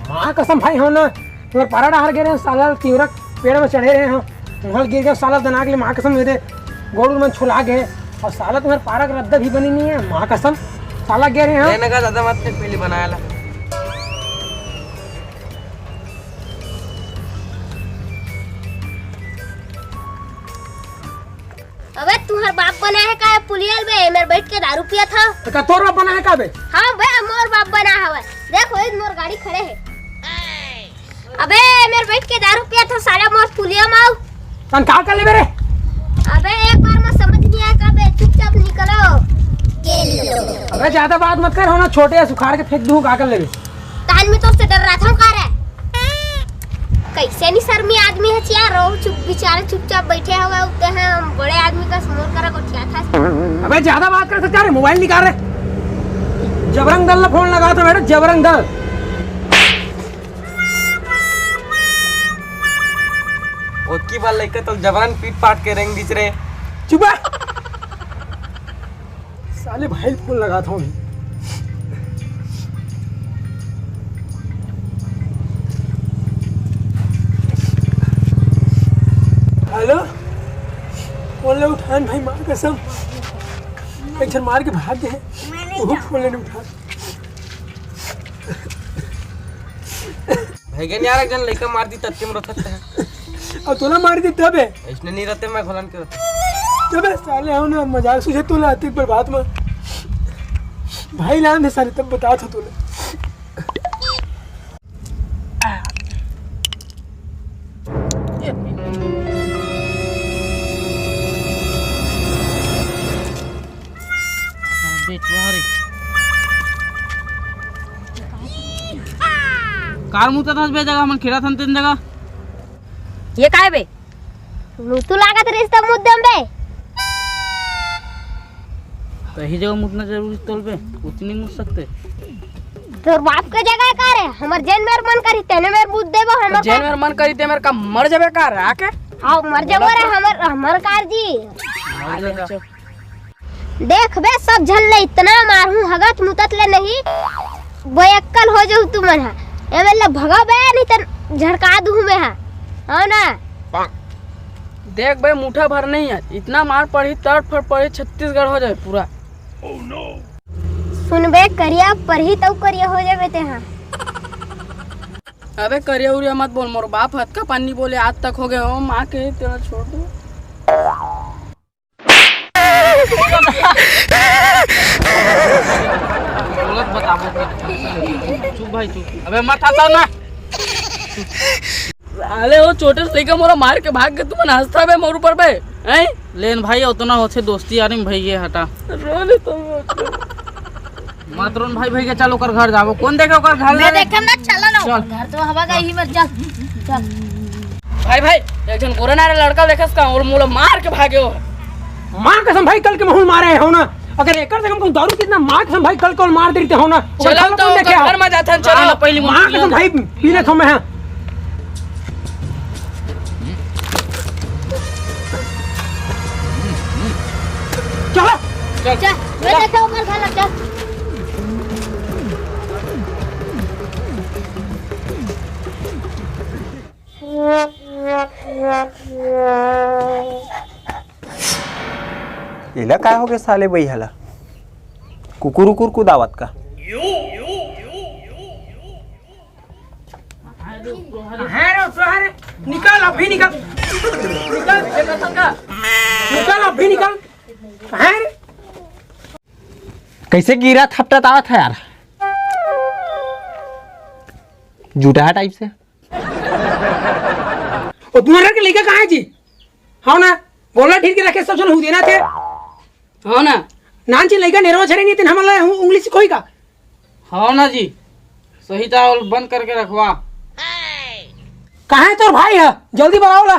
माँ कसम भाई हो ना तुम्हारे पारा डाल गिरे साला तीव्रक पेड़ में चढ़े रहे हो उंगल गिर गए साला दना के लिए माँ कसम मेरे गोड़ में छुला गए और साला तुम्हारे पारा का रद्दा भी बनी नहीं है माँ कसम साला गिर रहे हो मैंने कहा दादा मत पहले बनाया ला। अबे तुम्हारा बाप बना है का पुलियल में मेरे बैठ के दारू पिया था तो का तोर बाप बना है का बे? हाँ भाई मोर बाप बना है देखो इस मोर गाड़ी खड़े है। अबे मेरे बैठ के दारू पिया था साला मोर पुलिया माऊ तन का कर ले मेरे? अबे एक बार में समझ नहीं आया का बे चुपचाप निकलो। अबे ज्यादा बात मत कर हो ना छोटे सुखाड़ के फेंक दूं का कर ले तान में तो से डर रहा था का रे कैसे नहीं शर्मी आदमी है चिया रो चुप बेचारे चुपचाप बैठे हुए होते हैं बड़े आदमी का स्मोर करा को क्या था। अबे ज्यादा बात कर सकते मोबाइल निकाल रहे जबरंग दल ने फोन लगा था बेटा जबरंग दल ओकी बाल लेके तो जबरन पीट पाट के रेंग दिच रहे। चुप है साले भाई फोन लगा था मैं हेलो बोल उठान भाई मार कसम एक जन मार के भाग गए वो फोन लेने उठा भैगन यार एक जन लड़का मार दी तत्ते में रोथत है और तोला मार दी तब है इसने नहीं रहते मैं घोलन के रहते तब है साले हो ना मजाक सोचे तोला आते पर बात में भाई लान दे साले तब बता था तोला कार मुता था बे जगह मन खिरा थन तीन जगह ये काय बे तू लागत रिश्ता मुद्दम बे तो ही जगह मुतना जरूरी तोल पे उतनी मुत सकते तोर बाप के जगह का रे हमर जेन मेर मन करी तेने मेर बुद्ध देबो हमर जेन मेर मन करी ते मेर का मर जाबे कार आके हां मर जाबो रे हमर कार जी देख बे सब झल्ले इतना मारू हगत मुतत ले नहीं बयक्कल हो जाऊ तू मन एमे ले भगा बे नहीं त झड़का दूं मैं हां ना देख बे मुठा भर नहीं है इतना मार पड़ी तड़ फड़ पड़ी छत्तीसगढ़ हो जाए पूरा। सुनबे करिया पर ही तो करिया हो जावे ते हां अबे करिया उरिया मत बोल मोर बाप हाथ का पानी बोले आज तक हो गए हो मां के तेरा छोड़ दो गलत बताबो चुप भाई चुप अबे मत हंसाओ ना अरे वो छोटे से लेके मोरा मार के भाग के तुम हंसता बे मोर ऊपर बे हैं लेन भाई उतना होते दोस्ती यारी भाई ये हटा रोने तो मत रोन भाई भाई के चलो कर घर जाओ कौन देखे ओकर घर मैं देखम ना चलो ना घर तो हवा गई ही मत चल भाई भाई एक जन गोरा नारे लड़का देखस का और मोला मार के भागे हो मां कसम भाई कल के महूल मारे हो ना अगर एकर से हम दारू कितना मां कसम भाई कल को मार देते हो ना चलो तो घर में जाता चलो पहली मां कसम भाई पीने थो मैं चलो चल मैं देखो ओकर घर चल इला काय हो गए साले भाई हला कुकुर उकुर को दावत का निकल अभी निकल निकल अभी निकल कैसे गिरा थपटा तावा था यार जूठा टाइप से और तुम्हारे के लेके कहाँ है जी हाँ ना बोला ठीक के रखे सब जन हो देना थे हाँ ना नान ची लइका नेरवा छरे नहीं तीन हमला उंगली से कोई का हाँ ना जी सही चावल बंद करके रखवा कहाँ है तोर भाई है जल्दी बताओ ला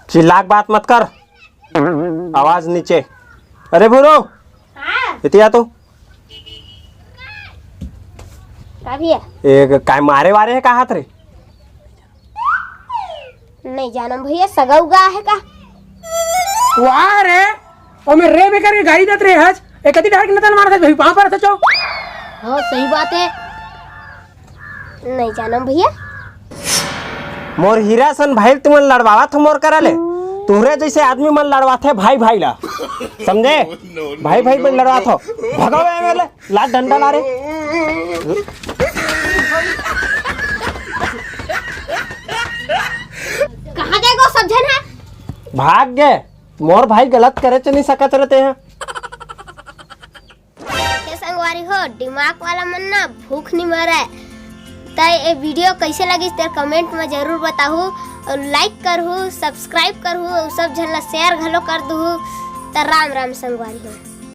चिल्लाक बात मत कर आवाज नीचे अरे भूरो इतिया तो काभी है एक काय मारे वारे है कहा रे नहीं जानम भैया सगा उगा है का वाह रे ओ मैं रे बेकर के गाड़ी देत रे हज एक कति डार के नतन मारत भाई वहां पर चो हां सही बात है नहीं जानम भैया। मोर हीरा सन भाई तुमन लड़वावत हो मोर करा ले। तुहरे जैसे आदमी मन लड़वात है भाई भाई ला, समझे? भाई भाई में लड़वात हो, भगाओ मेरे लात डंडा ला रे। कहाँ गए गो सब जन है? भाग गए, मोर भाई गलत करे तो नहीं सकत रहते हैं। संगवारी हो दिमाग वाला मन ना भूख नहीं मरे। तय ये वीडियो कैसे लगी तेरे कमेंट में जरूर बताहू और लाइक करहू, सब्सक्राइब करहू, सब झन ला शेयर घलो कर दू। त राम राम संगवारी हो।